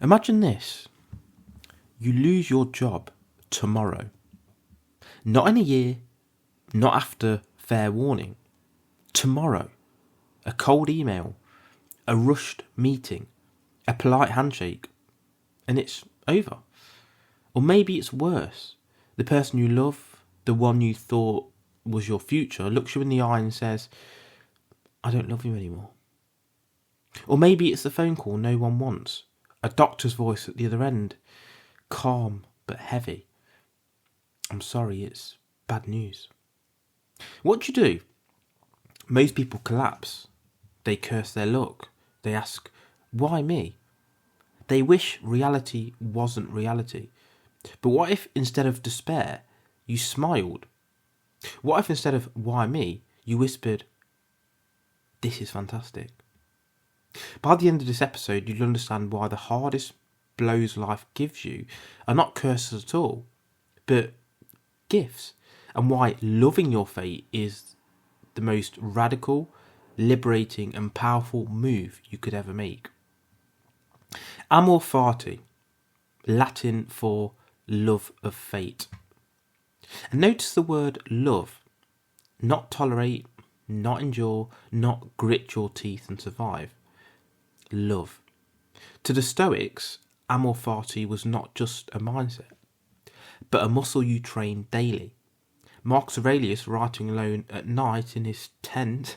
Imagine this. You lose your job tomorrow. Not in a year, not after fair warning. Tomorrow. A cold email, a rushed meeting, a polite handshake, and it's over. Or maybe it's worse. The person you love, the one you thought was your future, looks you in the eye and says, I don't love you anymore. Or maybe it's the phone call no one wants, a doctor's voice at the other end, calm but heavy. I'm sorry, it's bad news. What do you do? Most people collapse. They curse their luck. They ask, why me? They wish reality wasn't reality. But what if instead of despair, you smiled? What if instead of why me, you whispered, this is fantastic? By the end of this episode, you'll understand why the hardest blows life gives you are not curses at all, but gifts, and why loving your fate is the most radical, liberating and powerful move you could ever make. Amor Fati, Latin for love of fate. And notice the word love, not tolerate, not endure, not grit your teeth and survive. Love. To the Stoics, Amor Fati was not just a mindset, but a muscle you train daily. Marcus Aurelius, writing alone at night in his tent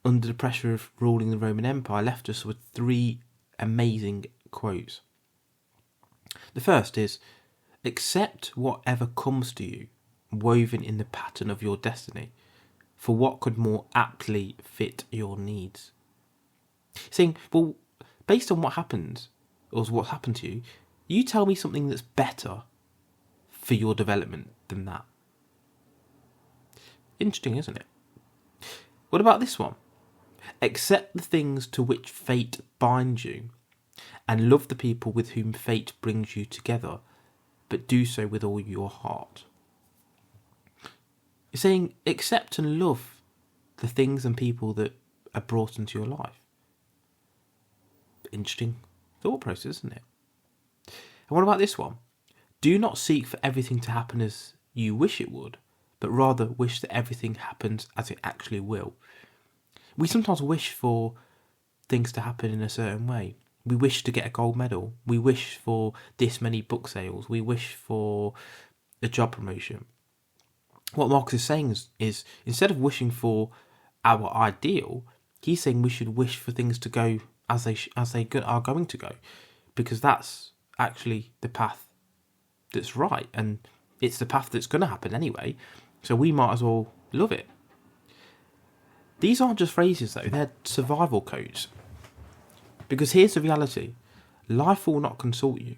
under the pressure of ruling the Roman Empire, left us with 3 amazing quotes. The first is, accept whatever comes to you, woven in the pattern of your destiny, for what could more aptly fit your needs. Saying, well, based on what happens, or what's happened to you, you tell me something that's better for your development than that. Interesting, isn't it? What about this one? Accept the things to which fate binds you, and love the people with whom fate brings you together, but do so with all your heart. It's saying accept and love the things and people that are brought into your life. Interesting thought process, isn't it? And what about this one? Do not seek for everything to happen as you wish it would, but rather wish that everything happens as it actually will. We sometimes wish for things to happen in a certain way. We wish to get a gold medal. We wish for this many book sales. We wish for a job promotion. What Marcus is saying is instead of wishing for our ideal, he's saying we should wish for things to go as they are going to go, because that's actually the path that's right, and it's the path that's going to happen anyway, so we might as well love it. These aren't just phrases though, they're survival codes. Because here's the reality, life will not consult you.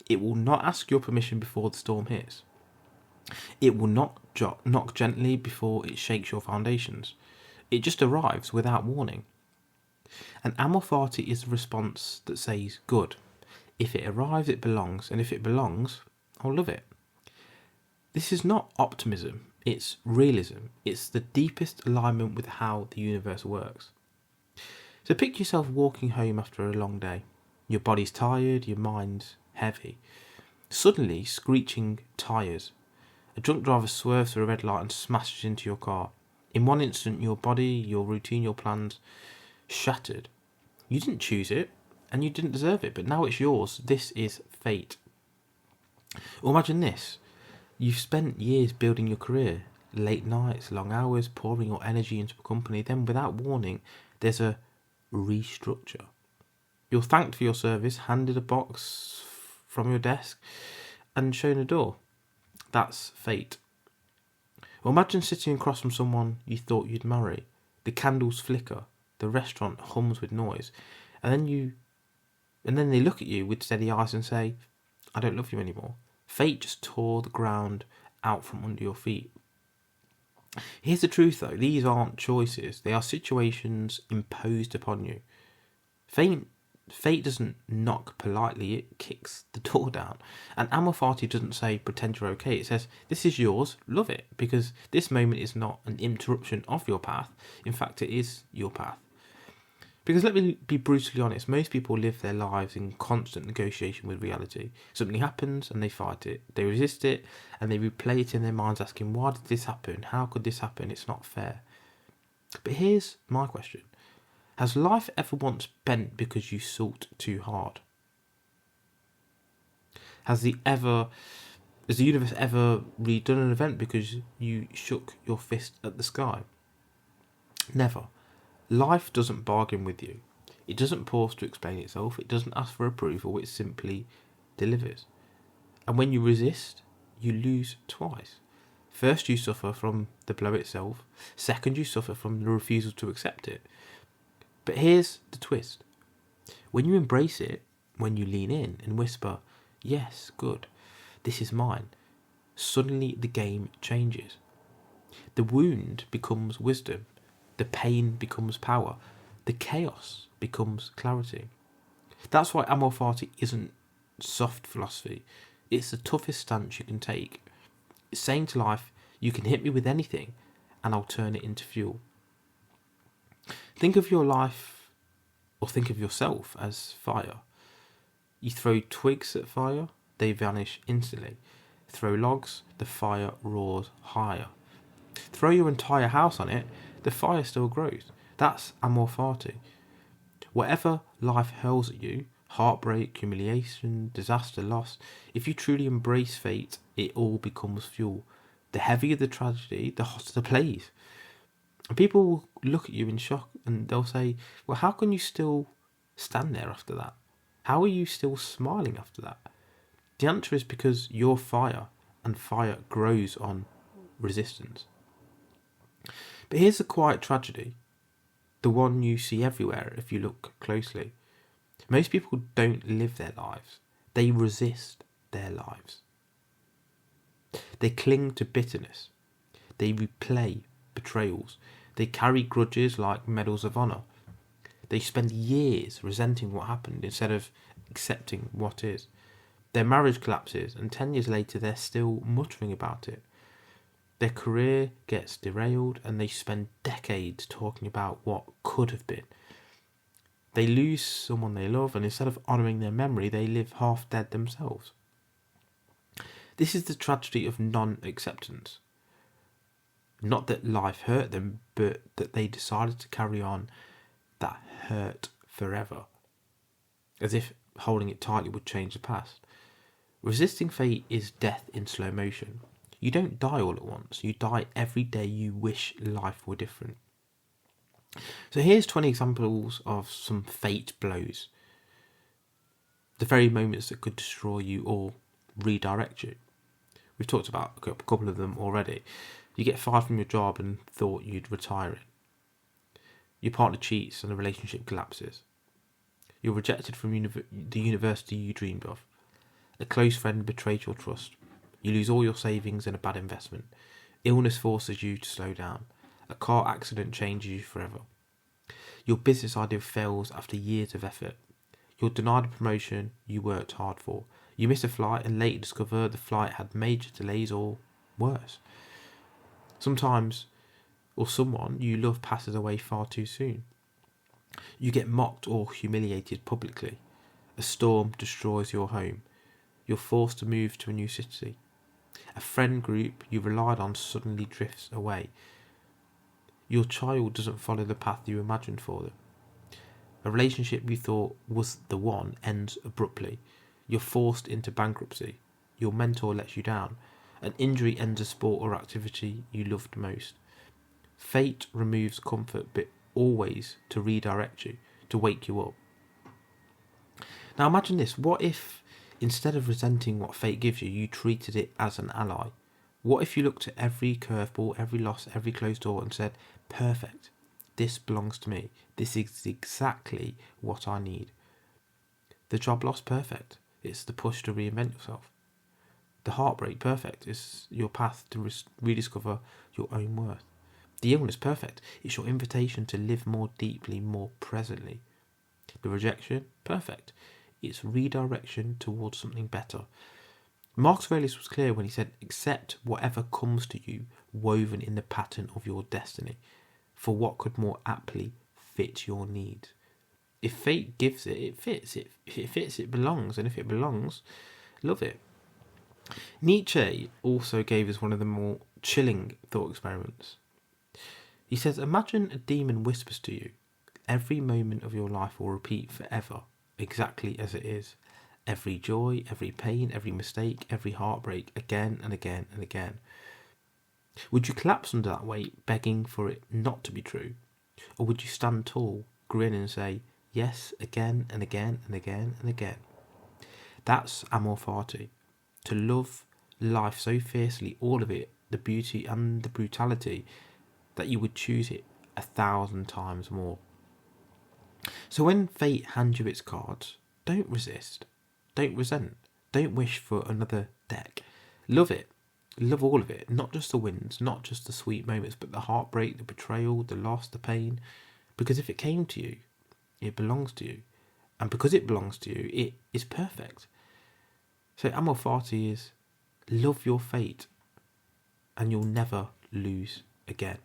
It will not ask your permission before the storm hits. It will not knock gently before it shakes your foundations. It just arrives without warning. And Amor Fati is the response that says, good. If it arrives, it belongs. And if it belongs, I'll love it. This is not optimism. It's realism. It's the deepest alignment with how the universe works. So picture yourself walking home after a long day. Your body's tired, your mind's heavy. Suddenly, screeching tyres. A drunk driver swerves through a red light and smashes into your car. In one instant, your body, your routine, your plans, shattered. You didn't choose it, and you didn't deserve it, but now it's yours. This is fate. Or imagine this. You've spent years building your career. Late nights, long hours, pouring your energy into a company. Then, without warning, there's a restructure. You're thanked for your service, handed a box from your desk, and shown a door. That's fate. Or imagine sitting across from someone you thought you'd marry. The candles flicker, the restaurant hums with noise, and then they look at you with steady eyes and say, I don't love you anymore. Fate just tore the ground out from under your feet. Here's the truth though, these aren't choices, they are situations imposed upon you. Fate doesn't knock politely, it kicks the door down. And Amor Fati doesn't say pretend you're okay, it says this is yours, love it, because this moment is not an interruption of your path, in fact it is your path. Because let me be brutally honest, most people live their lives in constant negotiation with reality. Something happens and they fight it. They resist it and they replay it in their minds asking, why did this happen? How could this happen? It's not fair. But here's my question. Has life ever once bent because you sought too hard? Has the universe ever redone an event because you shook your fist at the sky? Never. Life doesn't bargain with you. It doesn't pause to explain itself. It doesn't ask for approval. It simply delivers. And when you resist, you lose twice. First, you suffer from the blow itself. Second, you suffer from the refusal to accept it. But here's the twist. When you embrace it, when you lean in and whisper, yes, good, this is mine, suddenly the game changes. The wound becomes wisdom. The pain becomes power. The chaos becomes clarity. That's why Amor Fati isn't soft philosophy. It's the toughest stance you can take. It's saying to life, you can hit me with anything and I'll turn it into fuel. Think of your life, or think of yourself as fire. You throw twigs at fire, they vanish instantly. Throw logs, the fire roars higher. Throw your entire house on it, the fire still grows. That's Amor Fati. Whatever life hurls at you, heartbreak, humiliation, disaster, loss, if you truly embrace fate, it all becomes fuel. The heavier the tragedy, the hotter the blaze. And people will look at you in shock and they'll say, well, how can you still stand there after that? How are you still smiling after that? The answer is because you're fire, and fire grows on resistance. But here's the quiet tragedy, the one you see everywhere if you look closely. Most people don't live their lives, they resist their lives. They cling to bitterness, they replay betrayals, they carry grudges like medals of honour. They spend years resenting what happened instead of accepting what is. Their marriage collapses and 10 years later they're still muttering about it. Their career gets derailed and they spend decades talking about what could have been. They lose someone they love and instead of honouring their memory, they live half dead themselves. This is the tragedy of non-acceptance. Not that life hurt them, but that they decided to carry on that hurt forever. As if holding it tightly would change the past. Resisting fate is death in slow motion. You don't die all at once. You die every day you wish life were different. So here's 20 examples of some fate blows. The very moments that could destroy you or redirect you. We've talked about a couple of them already. You get fired from your job and thought you'd retire it. Your partner cheats and the relationship collapses. You're rejected from the university you dreamed of. A close friend betrays your trust. You lose all your savings in a bad investment. Illness forces you to slow down. A car accident changes you forever. Your business idea fails after years of effort. You're denied a promotion you worked hard for. You miss a flight and later discover the flight had major delays or worse. Sometimes, or someone you love passes away far too soon. You get mocked or humiliated publicly. A storm destroys your home. You're forced to move to a new city. A friend group you relied on suddenly drifts away. Your child doesn't follow the path you imagined for them. A relationship you thought was the one ends abruptly. You're forced into bankruptcy. Your mentor lets you down. An injury ends a sport or activity you loved most. Fate removes comfort, but always to redirect you, to wake you up. Now imagine this. What if, instead of resenting what fate gives you, you treated it as an ally? What if you looked at every curveball, every loss, every closed door and said, perfect, this belongs to me. This is exactly what I need. The job loss, perfect. It's the push to reinvent yourself. The heartbreak, perfect. It's your path to rediscover your own worth. The illness, perfect. It's your invitation to live more deeply, more presently. The rejection, perfect. It's redirection towards something better. Marcus Aurelius was clear when he said, accept whatever comes to you woven in the pattern of your destiny, for what could more aptly fit your needs. If fate gives it, it fits. If it fits, it belongs. And if it belongs, love it. Nietzsche also gave us one of the more chilling thought experiments. He says, imagine a demon whispers to you, every moment of your life will repeat forever, exactly as it is. Every joy, every pain, every mistake, every heartbreak, again and again and again. Would you collapse under that weight, begging for it not to be true? Or would you stand tall, grin and say, yes, again and again and again and again? That's Amor Fati. To love life so fiercely, all of it, the beauty and the brutality, that you would choose it 1,000 times more. So when fate hands you its cards, don't resist, don't resent, don't wish for another deck. Love it. Love all of it, not just the wins, not just the sweet moments, but the heartbreak, the betrayal, the loss, the pain. Because if it came to you, it belongs to you. And because it belongs to you, it is perfect. So Amor Fati is, love your fate and you'll never lose again.